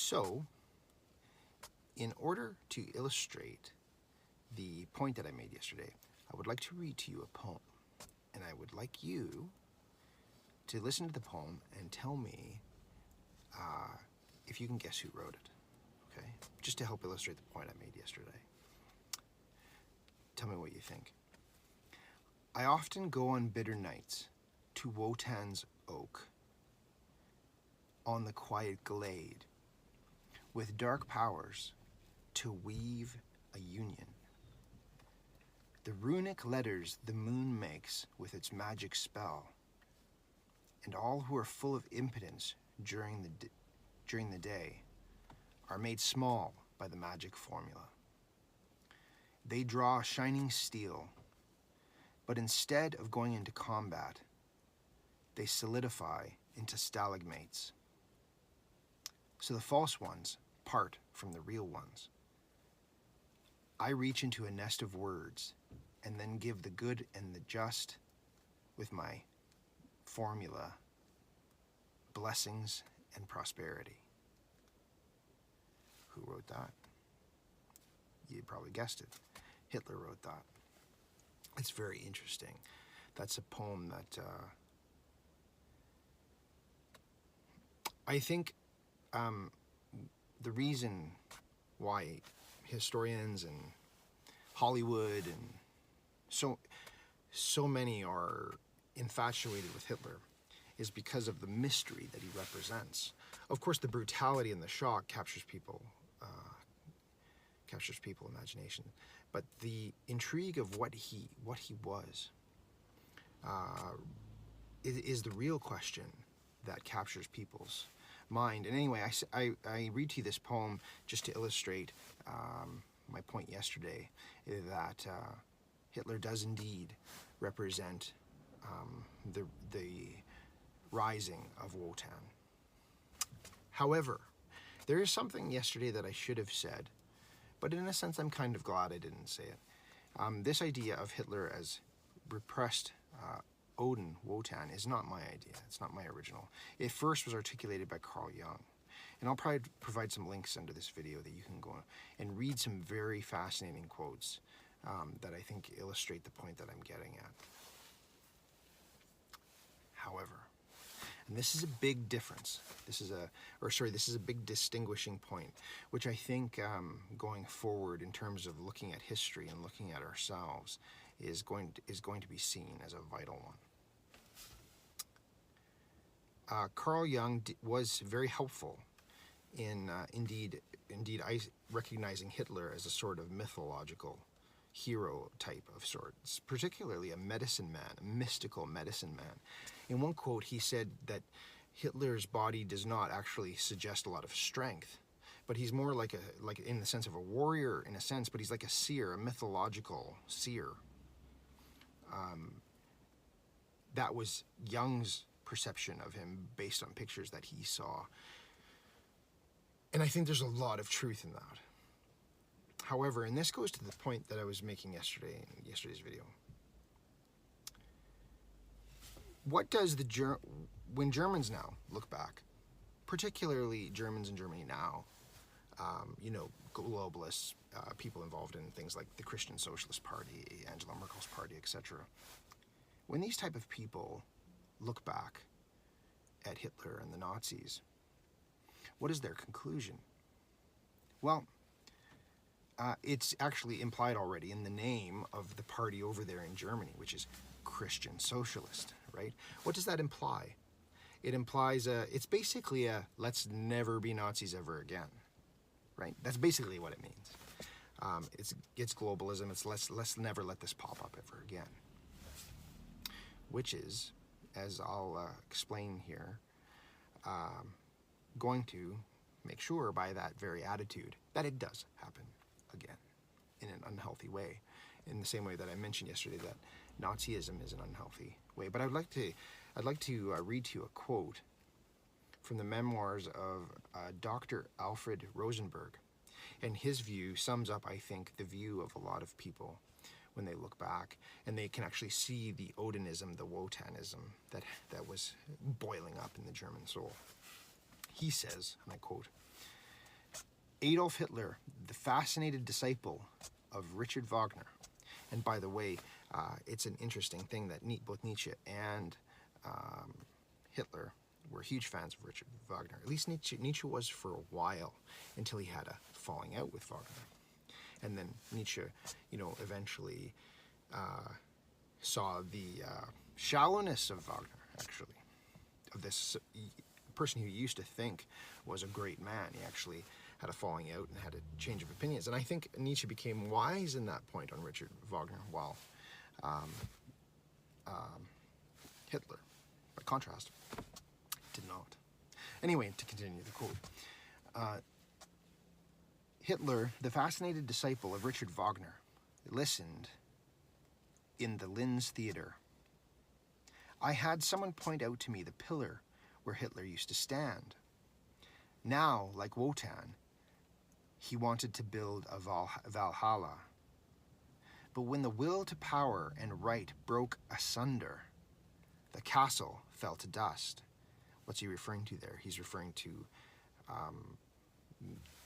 So, in order to illustrate the point that I made yesterday, I would like to read to you a poem. And I would like you to listen to the poem and tell me if you can guess who wrote it. Okay? Just to help illustrate the point I made yesterday. Tell me what you think. I often go on bitter nights to WOTAN's oak, on the quiet glade, with dark powers to weave a union. The runic letters the moon makes with its magic spell, and all who are full of impotence during the day are made small by the magic formula. They draw shining steel, but instead of going into combat, they solidify into stalagmates. So the false ones part from the real ones. I reach into a nest of words and then give the good and the just with my formula, blessings and prosperity. Who wrote that? You probably guessed it. Hitler wrote that. It's very interesting. That's a poem that I think the reason why historians and Hollywood and so many are infatuated with Hitler is because of the mystery that he represents. Of course, the brutality and the shock captures people's imagination, but the intrigue of what he was is the real question that captures people's mind. And anyway, I read to you this poem just to illustrate my point yesterday, that Hitler does indeed represent the rising of WOTAN. However, there is something yesterday that I should have said, but in a sense I'm kind of glad I didn't say it. This idea of Hitler as repressed Odin, WOTAN, is not my idea. It's not my original. It first was articulated by Carl Jung. And I'll probably provide some links under this video that you can go and read some very fascinating quotes that I think illustrate the point that I'm getting at. However, and this is a big difference. This is a big distinguishing point, which I think going forward in terms of looking at history and looking at ourselves is going to be seen as a vital one. Carl Jung was very helpful in indeed recognizing Hitler as a sort of mythological hero type of sorts, particularly a medicine man, a mystical medicine man. In one quote, he said that Hitler's body does not actually suggest a lot of strength, but he's more like in the sense of a warrior in a sense, but he's like a seer, a mythological seer. That was Jung's perception of him based on pictures that he saw. And I think there's a lot of truth in that. However, and this goes to the point that I was making yesterday in yesterday's video. What does when Germans now look back, particularly Germans in Germany now, globalists, people involved in things like the Christian Socialist Party, Angela Merkel's party, etc. When these type of people look back at Hitler and the Nazis, what is their conclusion? Well, it's actually implied already in the name of the party over there in Germany, which is Christian Socialist, right? What does that imply? It implies it's basically a let's never be Nazis ever again, right? That's basically what it means. It's globalism. It's let's never let this pop up ever again, which is, as I'll explain here, going to make sure by that very attitude that it does happen again in an unhealthy way, in the same way that I mentioned yesterday that Nazism is an unhealthy way. But I'd like to read to you a quote from the memoirs of Dr. Alfred Rosenberg, and his view sums up, I think, the view of a lot of people when they look back and they can actually see the Odinism, the Wotanism that was boiling up in the German soul. He says, and I quote, Adolf Hitler, the fascinated disciple of Richard Wagner. And by the way, it's an interesting thing that both Nietzsche and Hitler were huge fans of Richard Wagner. At least Nietzsche was for a while, until he had a falling out with Wagner. And then Nietzsche, eventually saw the shallowness of Wagner, actually, of this person who used to think was a great man. He actually had a falling out and had a change of opinions. And I think Nietzsche became wise in that point on Richard Wagner, while Hitler, by contrast, did not. Anyway, to continue the quote. Hitler, the fascinated disciple of Richard Wagner, listened in the Linz Theater. I had someone point out to me the pillar where Hitler used to stand. Now, like WOTAN, he wanted to build a Valhalla. But when the will to power and right broke asunder, the castle fell to dust. What's he referring to there? He's referring to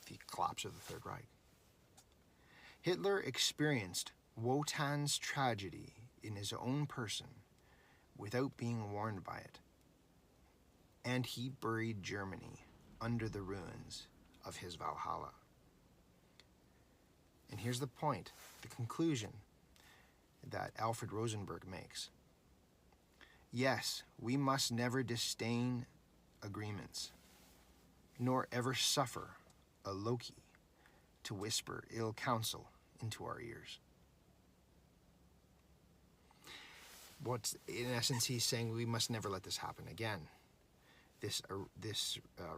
the collapse of the Third Reich. Hitler experienced WOTAN's tragedy in his own person without being warned by it. And he buried Germany under the ruins of his Valhalla. And here's the point, the conclusion that Alfred Rosenberg makes. Yes, we must never disdain agreements, nor ever suffer a Loki to whisper ill counsel into our ears. In essence, he's saying we must never let this happen again. This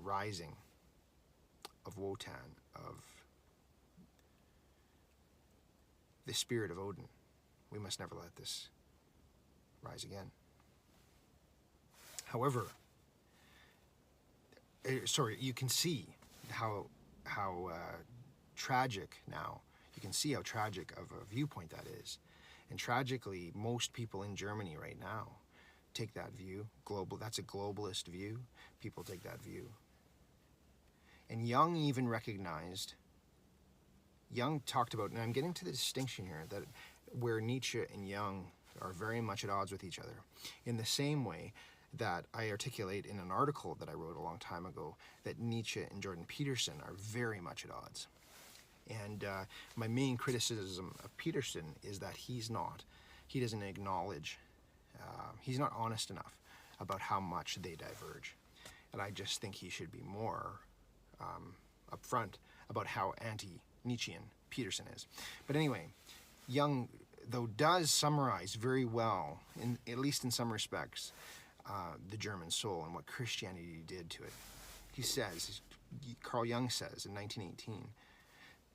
rising of WOTAN, of the spirit of Odin. We must never let this rise again. However, you can see how tragic now. You can see how tragic of a viewpoint that is. And tragically, most people in Germany right now take that view. That's a globalist view. People take that view. And Jung even recognized, Jung talked about, and I'm getting to the distinction here, that where Nietzsche and Jung are very much at odds with each other. In the same way that I articulate in an article that I wrote a long time ago, that Nietzsche and Jordan Peterson are very much at odds. And my main criticism of Peterson is that he doesn't acknowledge, he's not honest enough about how much they diverge. And I just think he should be more upfront about how anti-Nietzschean Peterson is. But anyway, Jung, though, does summarize very well, at least in some respects, the German soul and what Christianity did to it. He says, Carl Jung says in 1918,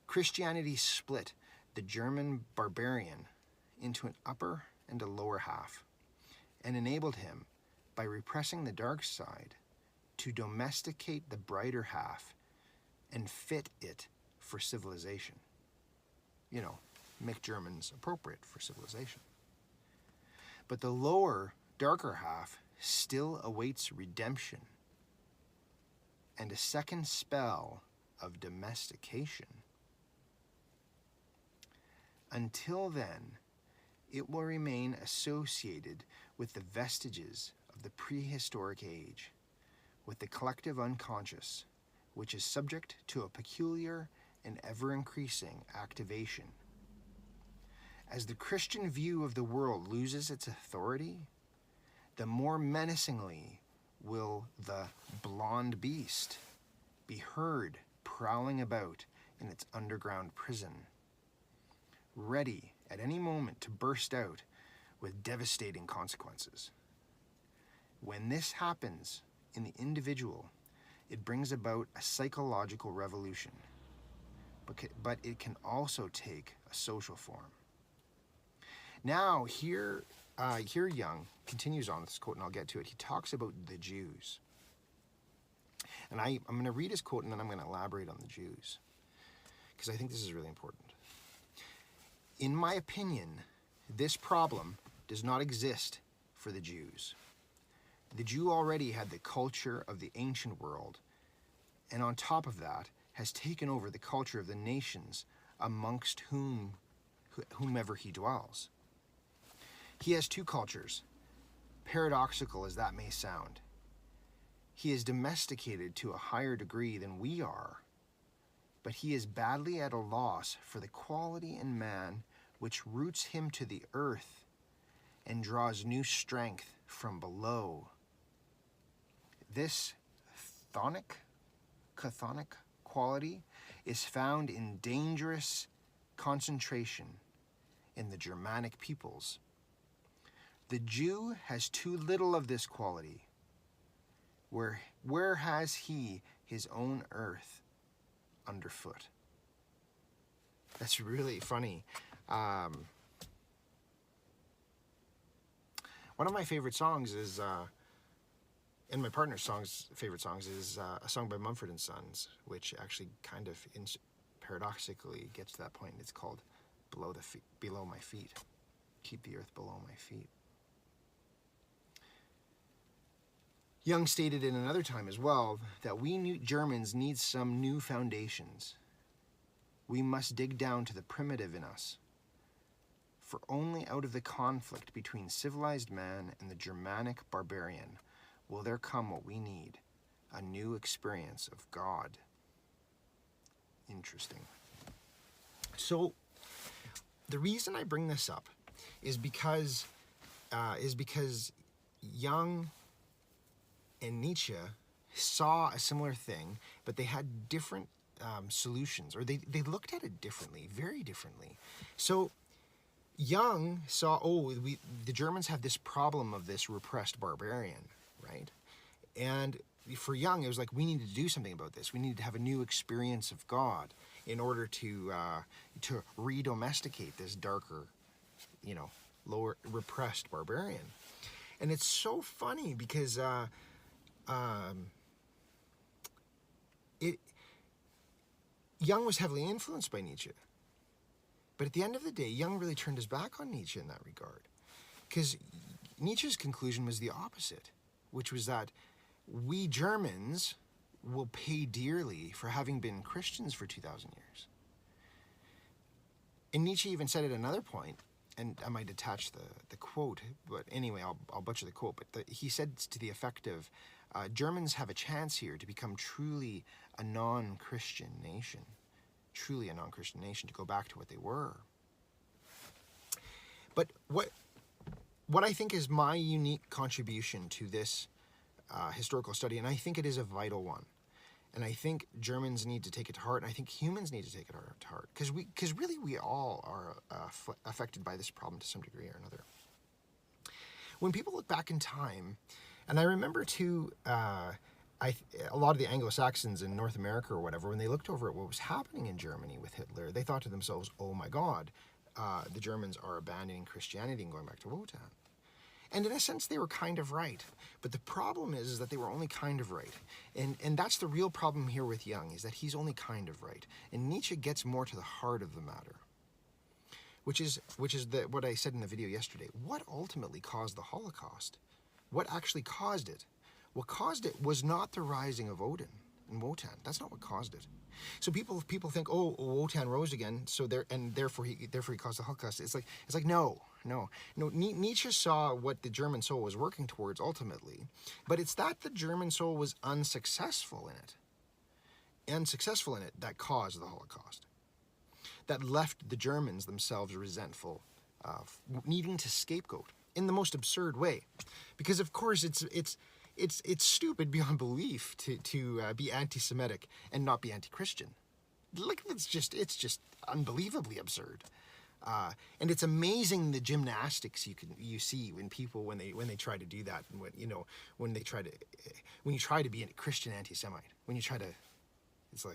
Christianity split the German barbarian into an upper and a lower half, and enabled him, by repressing the dark side, to domesticate the brighter half and fit it for civilization. Make Germans appropriate for civilization. But the lower, darker half still awaits redemption and a second spell of domestication. Until then, it will remain associated with the vestiges of the prehistoric age, with the collective unconscious, which is subject to a peculiar and ever-increasing activation. As the Christian view of the world loses its authority, the more menacingly will the blonde beast be heard prowling about in its underground prison, ready at any moment to burst out with devastating consequences. When this happens in the individual, it brings about a psychological revolution, but it can also take a social form. Now, here Jung continues on this quote, and I'll get to it. He talks about the Jews. And I'm going to read his quote, and then I'm going to elaborate on the Jews, because I think this is really important. In my opinion, this problem does not exist for the Jews. The Jew already had the culture of the ancient world, and on top of that, has taken over the culture of the nations amongst whomever he dwells. He has two cultures, paradoxical as that may sound. He is domesticated to a higher degree than we are, but he is badly at a loss for the quality in man which roots him to the earth and draws new strength from below. This chthonic quality is found in dangerous concentration in the Germanic peoples. The Jew has too little of this quality. Where has he his own earth underfoot? That's really funny. One of my favorite songs is, and my partner's favorite songs is a song by Mumford & Sons, which actually kind of paradoxically gets to that point. It's called Below My Feet. Keep the earth below my feet. Jung stated in another time as well that we Germans need some new foundations. We must dig down to the primitive in us. For only out of the conflict between civilized man and the Germanic barbarian will there come what we need, a new experience of God. Interesting. So, the reason I bring this up is because Jung and Nietzsche saw a similar thing, but they had different solutions, or they looked at it differently, very differently. So Jung saw, the Germans have this problem of this repressed barbarian, right? And for Jung, it was like, we need to do something about this. We need to have a new experience of God in order to re-domesticate this darker, lower repressed barbarian. And it's so funny because Jung was heavily influenced by Nietzsche. But at the end of the day, Jung really turned his back on Nietzsche in that regard. Because Nietzsche's conclusion was the opposite, which was that we Germans will pay dearly for having been Christians for 2,000 years. And Nietzsche even said at another point, and I might attach the quote, but anyway, I'll butcher the quote, but he said to the effect of, Germans have a chance here to become truly a non-Christian nation, to go back to what they were. But what I think is my unique contribution to this historical study, and I think it is a vital one, and I think Germans need to take it to heart, and I think humans need to take it to heart, because really we all are affected by this problem to some degree or another. When people look back in time, and I remember too, a lot of the Anglo-Saxons in North America or whatever, when they looked over at what was happening in Germany with Hitler, they thought to themselves, oh my God, the Germans are abandoning Christianity and going back to WOTAN. And in a sense, they were kind of right. But the problem is that they were only kind of right. And that's the real problem here with Jung, is that he's only kind of right. And Nietzsche gets more to the heart of the matter, which is what I said in the video yesterday. What ultimately caused the Holocaust? What actually caused it? What caused it was not the rising of Odin and WOTAN. That's not what caused it. So people think, oh, WOTAN rose again, so therefore he caused the Holocaust. It's like no. Nietzsche saw what the German soul was working towards ultimately, but it's that the German soul was unsuccessful in it that caused the Holocaust. That left the Germans themselves resentful, needing to scapegoat in the most absurd way, because of course it's stupid beyond belief to be anti-Semitic and not be anti-Christian. Like it's just unbelievably absurd. And it's amazing the gymnastics you see when they try to do that, and when you try to be a Christian anti-Semite, it's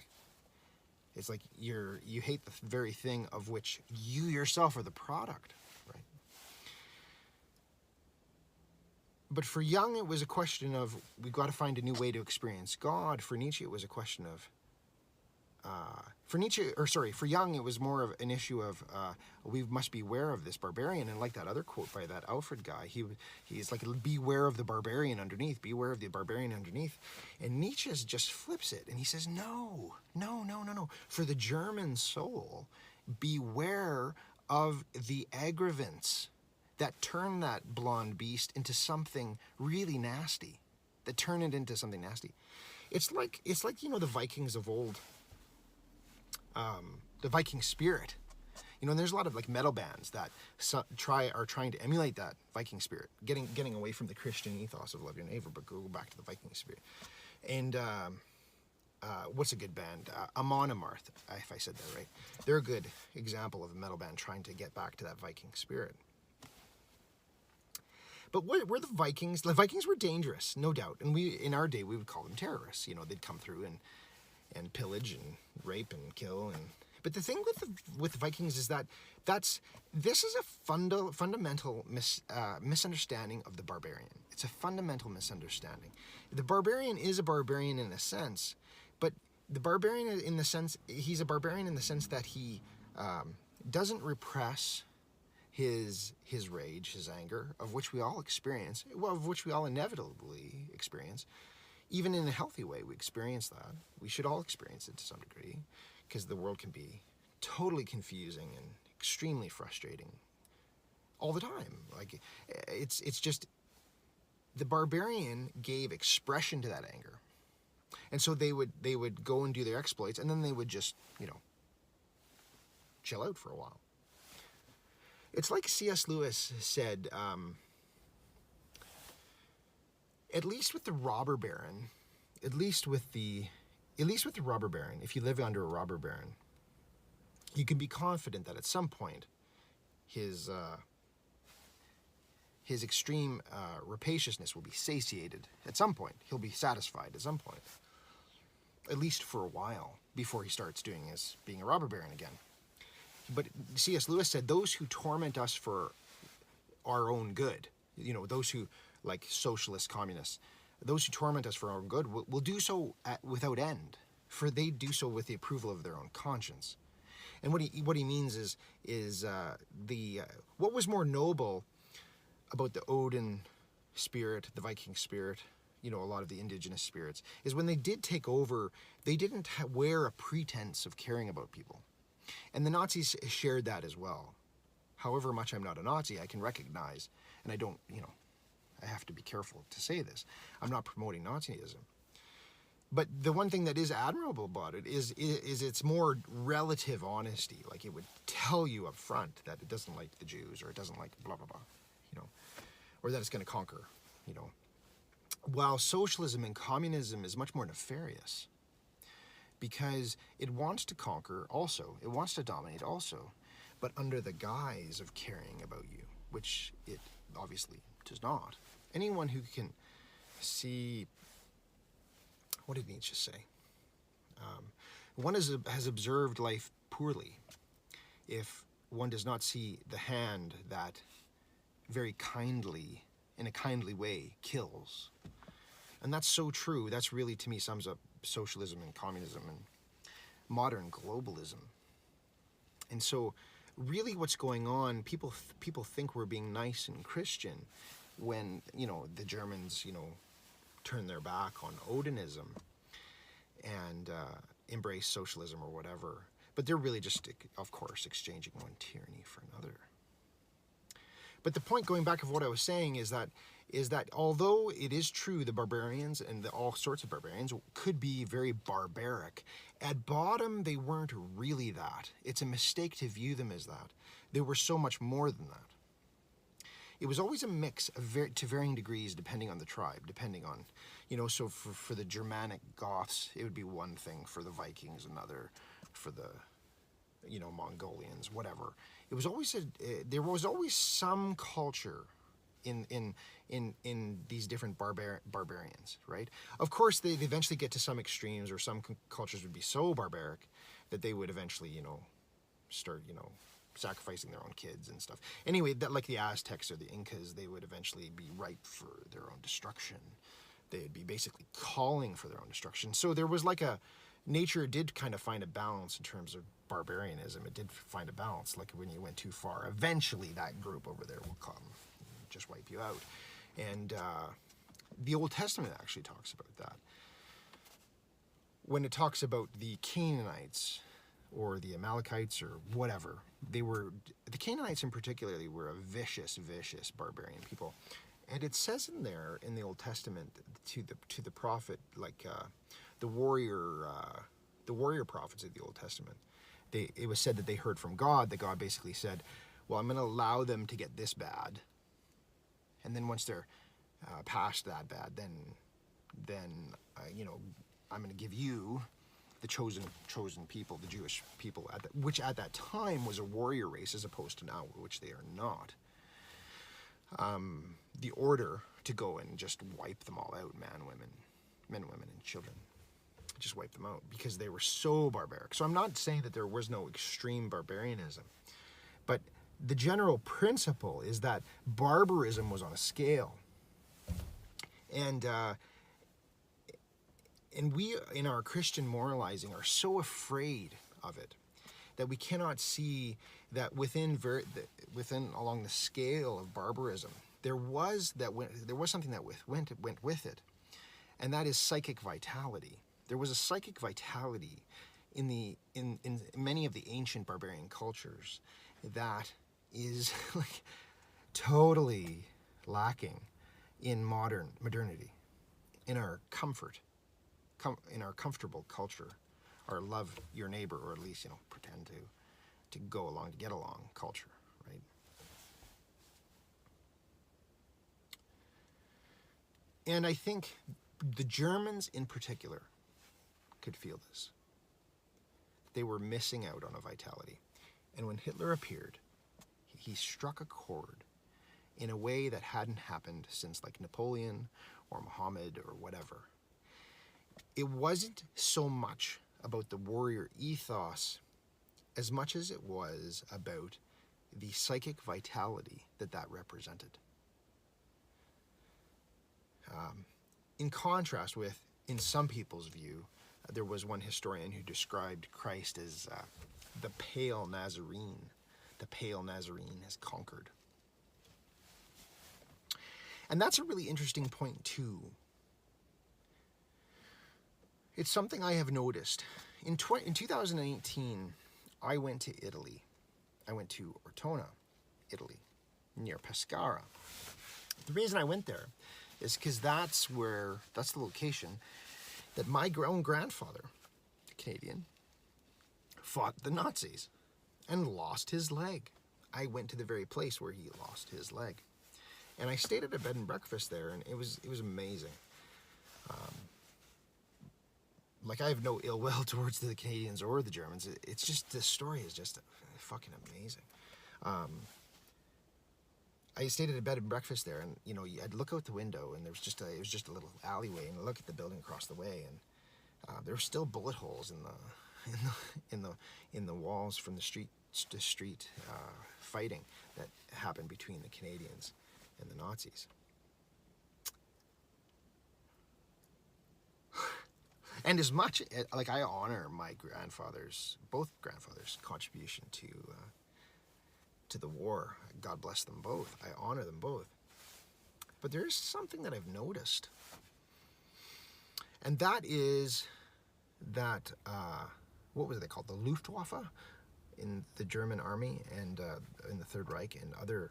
like you hate the very thing of which you yourself are the product, right? But for Jung, it was a question of, we've got to find a new way to experience God. For Nietzsche, it was a question of For Nietzsche, or sorry, for Jung, it was more of an issue of we must beware of this barbarian. And like that other quote by that Alfred guy, he's like, beware of the barbarian underneath, beware of the barbarian underneath. And Nietzsche just flips it, and he says, no, no, no, no, no. For the German soul, beware of the aggravants that turn that blonde beast into something really nasty, that turn it into something nasty. It's like the Vikings of old. The Viking spirit, and there's a lot of like metal bands that are trying to emulate that Viking spirit, getting away from the Christian ethos of love your neighbor, but go back to the Viking spirit. And what's a good band? Amon Amarth, if I said that right. They're a good example of a metal band trying to get back to that Viking spirit. But what were the Vikings? The Vikings were dangerous, no doubt, and in our day we would call them terrorists. They'd come through and pillage and rape and kill. But the thing with the Vikings is that this is a fundamental misunderstanding of the barbarian. It's a fundamental misunderstanding. The barbarian is a barbarian in a sense, but the barbarian in the sense, he's a barbarian in the sense that he doesn't repress his rage, his anger, of which we all experience, of which we all inevitably experience. Even in a healthy way, we experience that. We should all experience it to some degree, because the world can be totally confusing and extremely frustrating all the time. Like, it's just, the barbarian gave expression to that anger. And so they would go and do their exploits, and then they would just, chill out for a while. It's like C.S. Lewis said, at least with the robber baron, if you live under a robber baron, you can be confident that at some point his extreme rapaciousness will be satiated. At some point, he'll be satisfied at some point, at least for a while, before he starts being a robber baron again. But C.S. Lewis said, those who torment us for our own good, those who, like socialist communists, those who torment us for our own good will do so without end, for they do so with the approval of their own conscience. And what he means is what was more noble about the Odin spirit, the Viking spirit, a lot of the indigenous spirits, is when they did take over, they didn't wear a pretense of caring about people. And the Nazis shared that as well. However much I'm not a Nazi, I can recognize, and I don't, I have to be careful to say this, I'm not promoting Nazism. But the one thing that is admirable about it is its more relative honesty. Like, it would tell you up front that it doesn't like the Jews, or it doesn't like blah, blah, blah, or that it's going to conquer, While socialism and communism is much more nefarious, because it wants to conquer also, it wants to dominate also, but under the guise of caring about you, which it obviously does not. Anyone who can see, what did Nietzsche say? One has observed life poorly if one does not see the hand that very kindly, in a kindly way, kills. And that's so true. That's really, to me, sums up socialism and communism and modern globalism. And so really what's going on, people think we're being nice and Christian when, the Germans, turn their back on Odinism and embrace socialism or whatever. But they're really just, of course, exchanging one tyranny for another. But the point, going back of what I was saying, is that although it is true the barbarians and all sorts of barbarians could be very barbaric, at bottom they weren't really that. It's a mistake to view them as that. They were so much more than that. It was always a mix to varying degrees depending on the tribe, depending on, so for the Germanic Goths, it would be one thing, for the Vikings another, for the, Mongolians, whatever. It was always there was always some culture in these different barbarians, right? Of course, they eventually get to some extremes, or some cultures would be so barbaric that they would eventually, start, sacrificing their own kids and stuff. Anyway, that, like the Aztecs or the Incas, they would eventually be ripe for their own destruction. They'd be basically calling for their own destruction. So there was like nature did kind of find a balance in terms of barbarianism. It did find a balance. Like when you went too far, eventually that group over there will come, just wipe you out. And the Old Testament actually talks about that. When it talks about the Canaanites or the Amalekites or whatever, the Canaanites in particular were a vicious, vicious barbarian people. And it says in there in the Old Testament to the prophet, like the warrior prophets of the Old Testament, it was said that they heard from God, that God basically said, well, I'm going to allow them to get this bad, and then once they're past that bad, then I'm going to give you the chosen people, the Jewish people, which at that time was a warrior race as opposed to now, which they are not. The order to go and just wipe them all out, men, women, and children. Just wipe them out because they were so barbaric. So I'm not saying that there was no extreme barbarianism, but the general principle is that barbarism was on a scale. And we, in our Christian moralizing, are so afraid of it that we cannot see that within along the scale of barbarism, there was something that went with it, and that is psychic vitality. There was a psychic vitality in many of the ancient barbarian cultures that is like totally lacking in modernity, in our comfort, in our comfortable culture, our love your neighbor, or at least pretend to go along, to get along culture, right? And I think the Germans in particular could feel this. They were missing out on a vitality. And when Hitler appeared, he struck a chord in a way that hadn't happened since like Napoleon or Muhammad or whatever. It wasn't so much about the warrior ethos as much as it was about the psychic vitality that represented. In contrast with, in some people's view, there was one historian who described Christ as the pale Nazarene. The pale Nazarene has conquered. And that's a really interesting point too. It's something I have noticed. In 2018, I went to Italy. I went to Ortona, Italy, near Pescara. The reason I went there is because that's the location that my own grandfather, a Canadian, fought the Nazis and lost his leg. I went to the very place where he lost his leg. And I stayed at a bed and breakfast there, and it was amazing. Like, I have no ill will towards the Canadians or the Germans. It's just, the story is just fucking amazing. I stayed at a bed and breakfast there, and I'd look out the window, and it was just a little alleyway, and I look at the building across the way, and there were still bullet holes in the walls from the street fighting that happened between the Canadians and the Nazis. And as much like I honor my both grandfathers' contribution to the war, God bless them both. I honor them both. But there is something that I've noticed, and that is that what was they called? The Luftwaffe in the German army and in the Third Reich and other.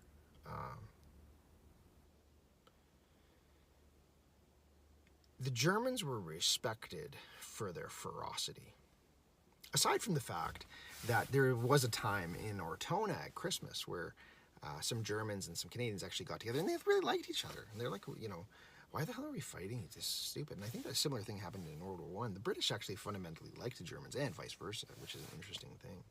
The Germans were respected for their ferocity. Aside from the fact that there was a time in Ortona at Christmas where some Germans and some Canadians actually got together and they really liked each other. And they're like, why the hell are we fighting? It's just stupid. And I think that a similar thing happened in World War I. The British actually fundamentally liked the Germans and vice versa, which is an interesting thing.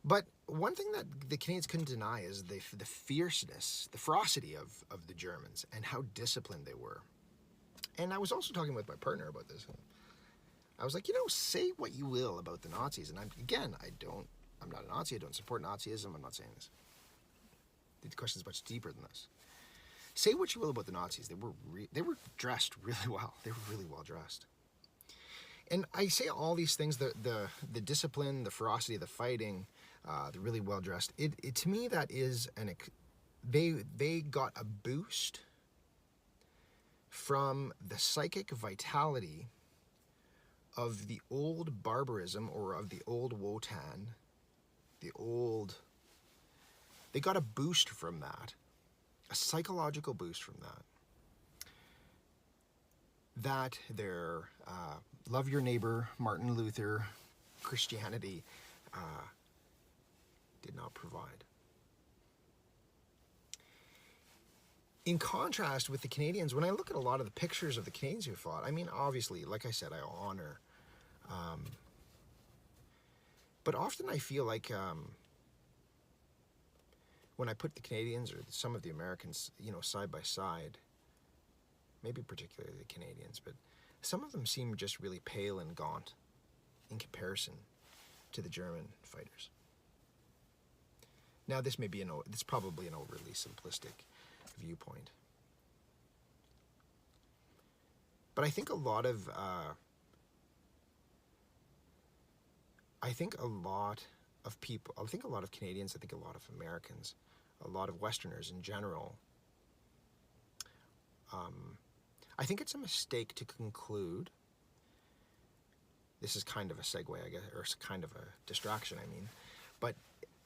But one thing that the Canadians couldn't deny is the fierceness, the ferocity of the Germans and how disciplined they were. And I was also talking with my partner about this. I was like, say what you will about the Nazis. And I'm not a Nazi. I don't support Nazism. I'm not saying this. The question is much deeper than this. Say what you will about the Nazis. They were dressed really well. They were really well dressed. And I say all these things, the discipline, the ferocity, the fighting, the really well-dressed, it to me that is they got a boost from the psychic vitality of the old barbarism, or of the old WOTAN, they got a boost from that, a psychological boost from that their love your neighbor, Martin Luther, Christianity did not provide. In contrast with the Canadians, when I look at a lot of the pictures of the Canadians who fought, I mean, obviously, like I said, I honor, but often I feel like when I put the Canadians or some of the Americans, you know, side by side, maybe particularly the Canadians, but some of them seem just really pale and gaunt in comparison to the German fighters. Now, this may be it's probably an overly simplistic viewpoint, but I think a lot of people, I think a lot of Canadians, I think a lot of Americans, a lot of Westerners in general, I think it's a mistake to conclude, this is kind of a segue, I guess, or kind of a distraction, I mean, but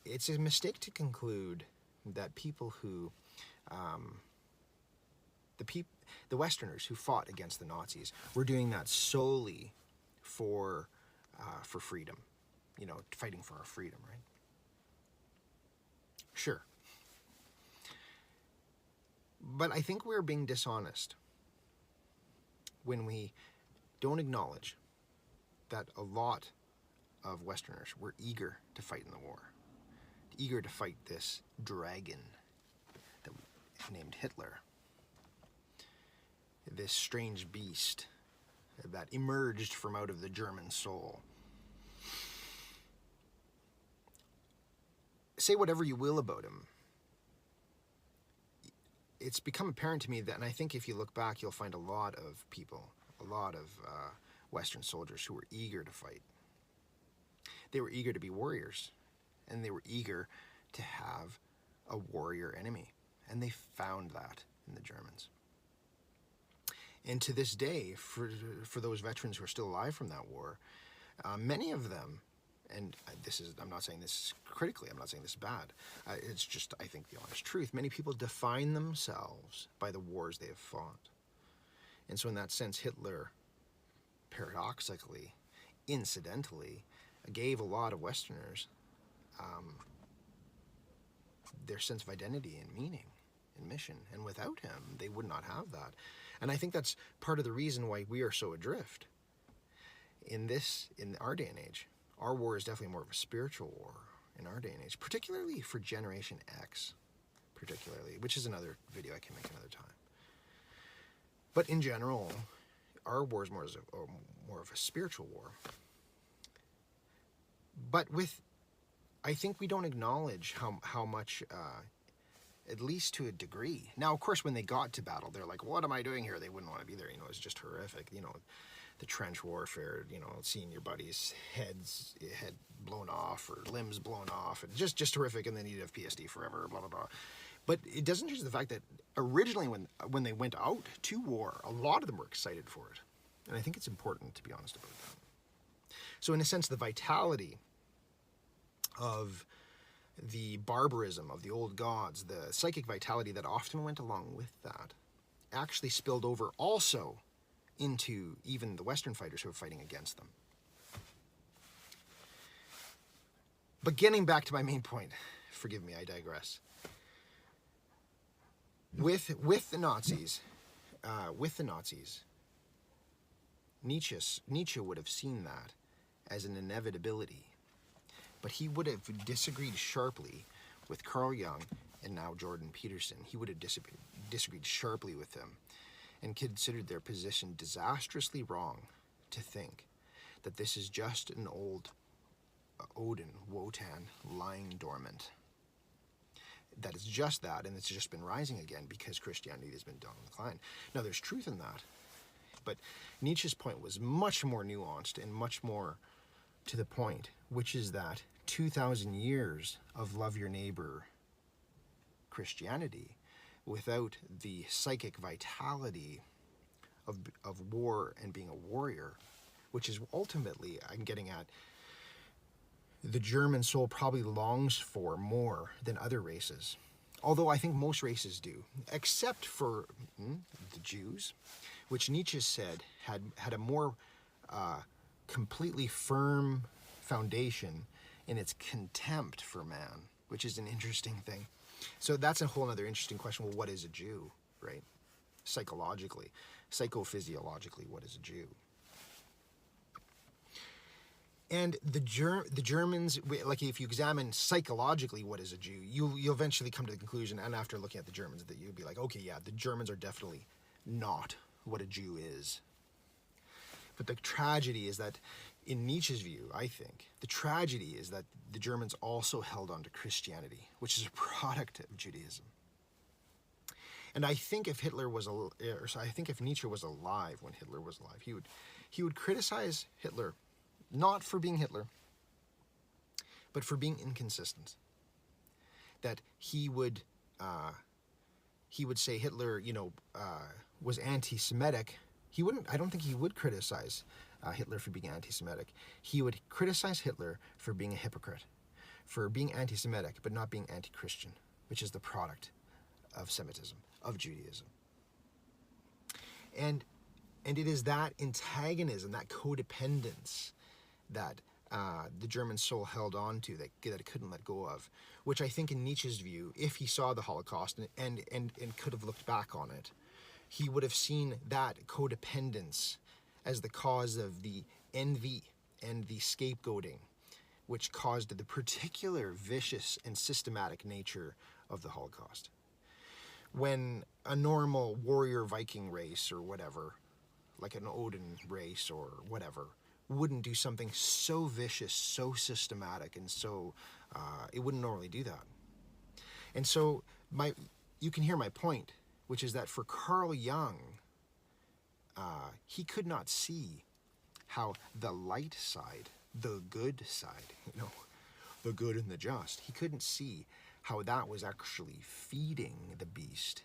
it's a mistake to conclude that people who, the Westerners who fought against the Nazis were doing that solely for freedom, you know, fighting for our freedom, right? Sure. But I think we're being dishonest when we don't acknowledge that a lot of Westerners were eager to fight in the war, eager to fight this dragon that named Hitler, this strange beast that emerged from out of the German soul. Say whatever you will about him, it's become apparent to me that, and I think if you look back, you'll find a lot of people, a lot of Western soldiers who were eager to fight. They were eager to be warriors, and they were eager to have a warrior enemy, and they found that in the Germans. And to this day, for those veterans who are still alive from that war, many of them, and I'm not saying this critically, I'm not saying this is bad, it's just, I think, the honest truth. Many people define themselves by the wars they have fought. And so in that sense, Hitler, paradoxically, incidentally, gave a lot of Westerners their sense of identity and meaning and mission. And without him, they would not have that. And I think that's part of the reason why we are so adrift in our day and age. Our war is definitely more of a spiritual war in our day and age, particularly for Generation X, which is another video I can make another time. But in general, our war is more of a spiritual war. But I think we don't acknowledge how much, at least to a degree. Now, of course, when they got to battle, they're like, what am I doing here? They wouldn't want to be there. You know, it's just horrific. You know, the trench warfare, you know, seeing your buddy's head blown off or limbs blown off, and just horrific, and then you'd have PSD forever, blah, blah, blah. But it doesn't change the fact that originally when they went out to war, a lot of them were excited for it. And I think it's important to be honest about that. So in a sense, the vitality of the barbarism of the old gods, the psychic vitality that often went along with that, actually spilled over also into even the Western fighters who were fighting against them. But getting back to my main point, forgive me, I digress. With the Nazis, Nietzsche would have seen that as an inevitability, but he would have disagreed sharply with Carl Jung and now Jordan Peterson. He would have disagreed sharply with them and considered their position disastrously wrong to think that this is just an old Odin, WOTAN, lying dormant. That it's just that, and it's just been rising again because Christianity has been down the decline. Now, there's truth in that. But Nietzsche's point was much more nuanced and much more to the point, which is that 2,000 years of love your neighbor Christianity without the psychic vitality of war and being a warrior, which is ultimately, I'm getting at, the German soul probably longs for more than other races. Although I think most races do, except for the Jews, which Nietzsche said had a more completely firm foundation in its contempt for man, which is an interesting thing. So that's a whole other interesting question. Well, what is a Jew, right? Psychologically, psychophysiologically, what is a Jew? And the Germans, like if you examine psychologically what is a Jew, you'll eventually come to the conclusion, and after looking at the Germans, that you'll be like, okay, yeah, the Germans are definitely not what a Jew is. But the tragedy is that, in Nietzsche's view, I think, the tragedy is that the Germans also held on to Christianity, which is a product of Judaism. And I think if if Nietzsche was alive when Hitler was alive, he would criticize Hitler, not for being Hitler, but for being inconsistent. That he would say Hitler, was anti-Semitic. I don't think he would criticize Hitler for being anti-Semitic. He would criticize Hitler for being a hypocrite, for being anti-Semitic, but not being anti-Christian, which is the product of Semitism, of Judaism. And it is that antagonism, that codependence that the German soul held on to, that it couldn't let go of, which I think in Nietzsche's view, if he saw the Holocaust and could have looked back on it, he would have seen that codependence as the cause of the envy and the scapegoating, which caused the particular vicious and systematic nature of the Holocaust. When a normal warrior Viking race or whatever, like an Odin race or whatever, wouldn't do something so vicious, so systematic, and so it wouldn't normally do that. And so you can hear my point, which is that for Carl Jung, he could not see how the light side, the good side, the good and the just, he couldn't see how that was actually feeding the beast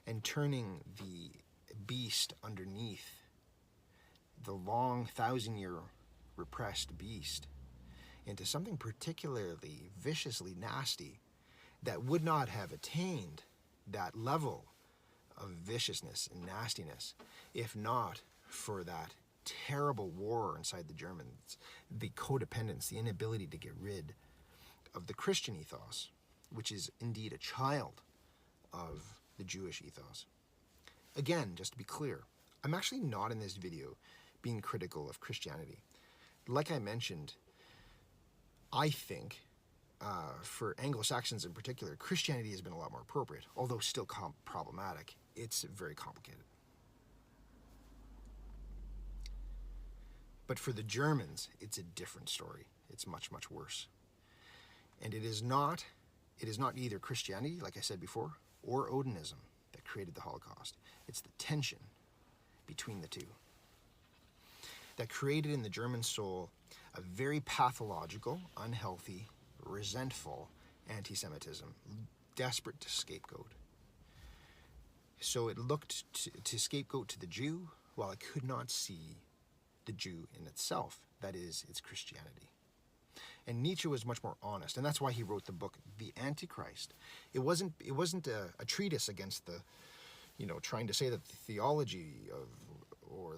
and turning the beast underneath, the long 1,000-year repressed beast, into something particularly viciously nasty that would not have attained that level of viciousness and nastiness if not for that terrible war inside the Germans, the codependence, the inability to get rid of the Christian ethos, which is indeed a child of the Jewish ethos. Again, just to be clear, I'm actually not in this video being critical of Christianity. Like I mentioned, I think for Anglo-Saxons in particular, Christianity has been a lot more appropriate, although still problematic. It's very complicated. But for the Germans, it's a different story. It's much, much worse. And it is not either Christianity, like I said before, or Odinism that created the Holocaust. It's the tension between the two that created in the German soul a very pathological, unhealthy, resentful anti-Semitism, desperate to scapegoat. So it looked to scapegoat to the Jew, while it could not see the Jew in itself, that is, its Christianity. And Nietzsche was much more honest, and that's why he wrote the book, The Antichrist. It wasn't a treatise against the, trying to say that the theology of, or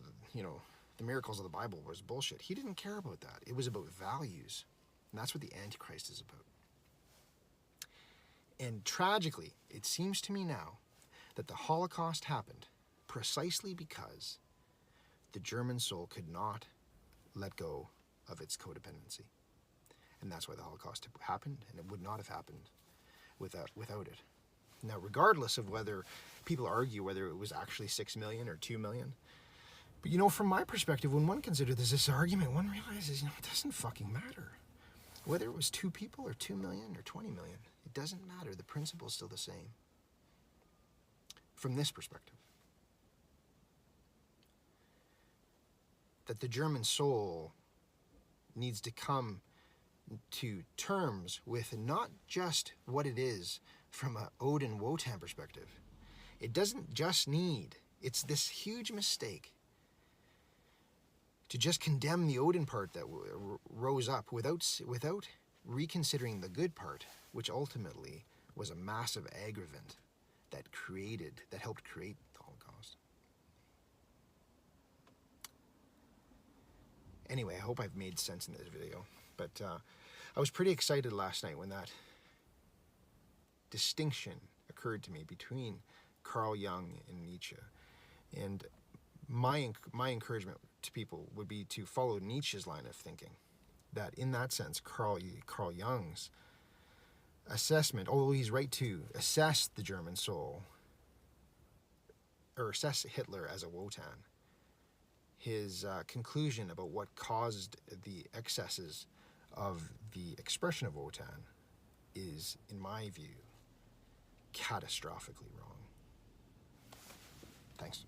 the miracles of the Bible was bullshit. He didn't care about that. It was about values, and that's what the Antichrist is about. And tragically, it seems to me now that the Holocaust happened precisely because the German soul could not let go of its codependency. And that's why the Holocaust happened, and it would not have happened without it. Now, regardless of whether people argue whether it was actually 6 million or 2 million, but from my perspective, when one considers this argument, one realizes, it doesn't fucking matter. Whether it was 2 people or 2 million or 20 million, it doesn't matter. The principle is still the same. From this perspective. that the German soul needs to come to terms with not just what it is from a Odin WOTAN perspective. It doesn't just need, it's this huge mistake to just condemn the Odin part that rose up without reconsidering the good part, which ultimately was a massive aggravant that helped create the Holocaust. Anyway, I hope I've made sense in this video, but I was pretty excited last night when that distinction occurred to me between Carl Jung and Nietzsche. And my encouragement to people would be to follow Nietzsche's line of thinking, that in that sense, Carl Jung's assessment, although he's right to assess the German soul, or assess Hitler as a WOTAN, his conclusion about what caused the excesses of the expression of WOTAN is, in my view, catastrophically wrong. Thanks.